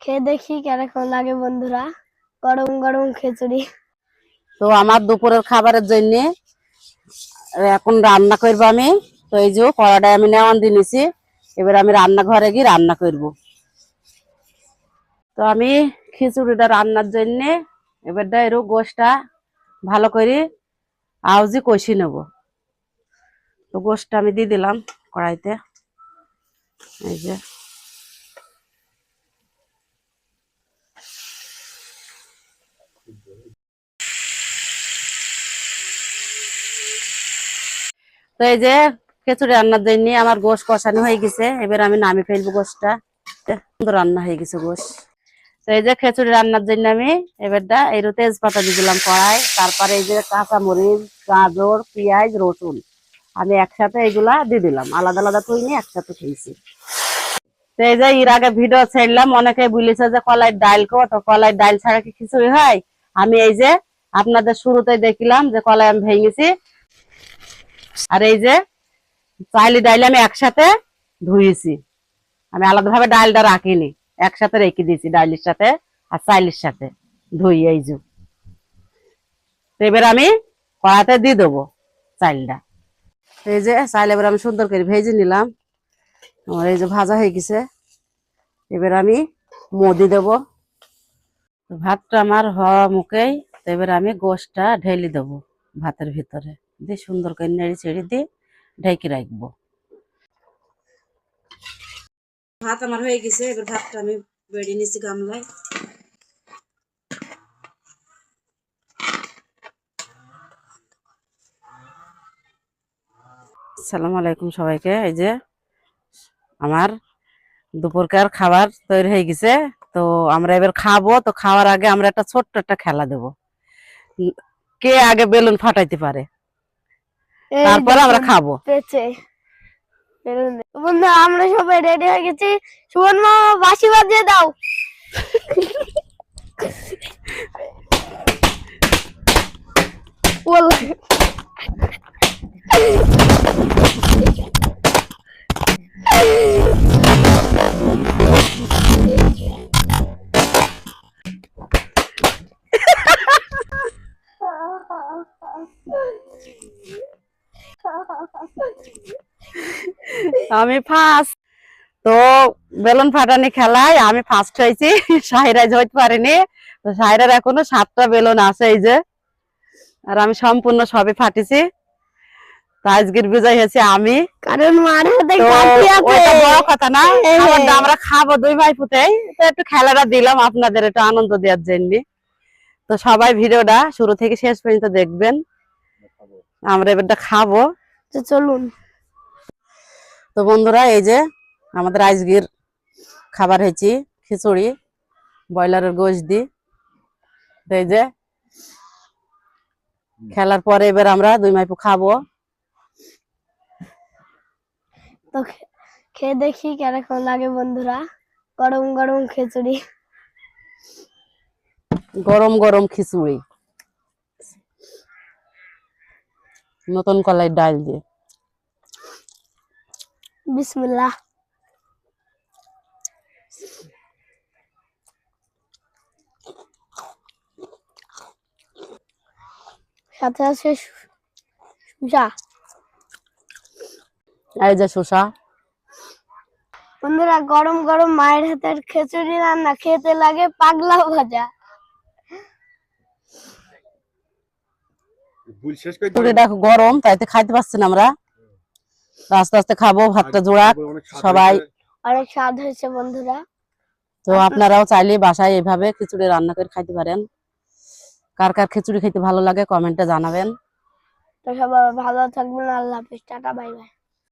খেয়ে দেখি কেরকম লাগে বন্ধুরা, গরম গরম খিচুড়ি। তো আমার দুপুরের খাবারের জন্য এখন রান্না করবো আমি। তো এই যে কড়াটায় আমি নেওয়ান দিয়ে নিছি, এবার আমি রান্নাঘরে গিয়ে রান্না করব। তো আমি খিচুড়িটা রান্নার জন্য এবারটা এরকম গোশটা ভালো করে আউজি কষি নেব। তো গোশটা আমি দিয়ে দিলাম কড়াইতে। এই যে তো এই যে খিচুড়ি রান্নার জন্য আমার গোশ কষানো হয়ে গেছে, এবার আমি নামে ফেলবো গোশটা। সুন্দর রান্না হয়ে গেছে গোশ। তো এই যে খিচুড়ি রান্নার জন্য আমি এবারটা এই তেজপাতা দিয়ে দিলাম কড়াই। তারপরে এই যে কাঁচামরিচ, গাজর, পেঁয়াজ, রসুন আমি একসাথে এইগুলা দিয়ে দিলাম, আলাদা আলাদা করিনি, একসাথে খেয়েছি। তো এই যে এর আগে ভিডিও ছেড়লাম, অনেকে বলেছে যে কলাই ডাল কো, তো কলাই ডাল ছাড়া কি খিচুড়ি হয়? আমি এই যে আপনাদের শুরুতে দেখলাম যে কলাই আমি ভেঙেছি, আর এই যে চাইলি ডাল আমি একসাথে ধুয়েছি। আমি আলাদাভাবে ডালটা রাখিনি, একসাথে রেখে দিয়েছি ডালের সাথে আর চাইলের সাথে ধুই। এই যে এবার আমি কড়াতে দিয়ে দেবো চাইলটা। এই যে চাইল এবার আমি সুন্দর করে ভেজে নিলাম, আমার এই যে ভাজা হয়ে গেছে। এবার আমি মদি দেবো। ভাতটা আমার হওয়া মুখেই, এবার আমি গোশটা ঢেলে দেবো ভাতের ভিতরে দিয়ে সুন্দর করে নেড়ে চেড়ে দিয়ে ঢেকে রাখবো। ভাত আমার হয়ে গেছে, এবার ভাতটা আমি বেড়ে নিচ্ছি গামলায়। আসসালামু আলাইকুম সবাইকে। এই যে আমার দুপুরকার খাবার তৈরি হয়ে গেছে, তো আমরা এবার খাবো। তো খাওয়ার আগে আমরা একটা ছোট্ট একটা খেলা দেব, কে আগে বেলুন ফাটাইতে পারে, তারপরে আমরা খাবো। বন্ধু আমরা সবাই রেডি হয়ে গেছি, সুমন মামা বাঁশি বাজিয়ে দাও। আমি ফার্স্ট, তো বেলুন ফাটানি খেলায় আমি ফার্স্ট হয়েছি, সাহিরাজ হইতে পারিনি। তো সাহিরার এখনো 7টা বেলুন আছে এই যে, আর আমি সম্পূর্ণ সবই ফাটিছি। তো আজকের বিজয় হয়েছে আমি, কারণ বড় কথা না, আমরা খাবো দুই ভাই পুতেই। তো একটু খেলাটা দিলাম আপনাদের একটু আনন্দ দেওয়ার জন্য। তো সবাই ভিডিওটা শুরু থেকে শেষ পর্যন্ত দেখবেন, আমরা এবারটা খাবো। তো চলুন। তো বন্ধুরা এই যে আমাদের আজকের খাবার হয়েছে খিচুড়ি ব্রয়লারের গোশ দি। এই যে খেলার পরে এবার আমরা দুই মাইপু খাবো। তো খেয়ে দেখি কেরকম লাগে বন্ধুরা, গরম গরম খিচুড়ি। গরম গরম খিচুড়ি নতুন কলাই ডাল দিয়ে। বিসমিল্লাহ। সাথে আছে শসা। এই যে শসা। বন্ধুরা গরম গরম মায়ের হাতের খিচুড়ি রান্না খেতে লাগে পাগলা ভাজা। দেখো গরম, তাইতে খাইতে পারছি না আমরা, আস্তে আস্তে খাবো। ভাতটা জোড়া সবাই, অনেক স্বাদ হয়েছে বন্ধুরা। তো আপনারাও চাইলে বাসায় এভাবে খিচুড়ি রান্না করে খাইতে পারেন। কার কার খিচুড়ি খেতে ভালো লাগে কমেন্টে জানাবেন। তো সবাই ভালো থাকবেন, আল্লাহ হাফেজ, টাটা বাই বাই।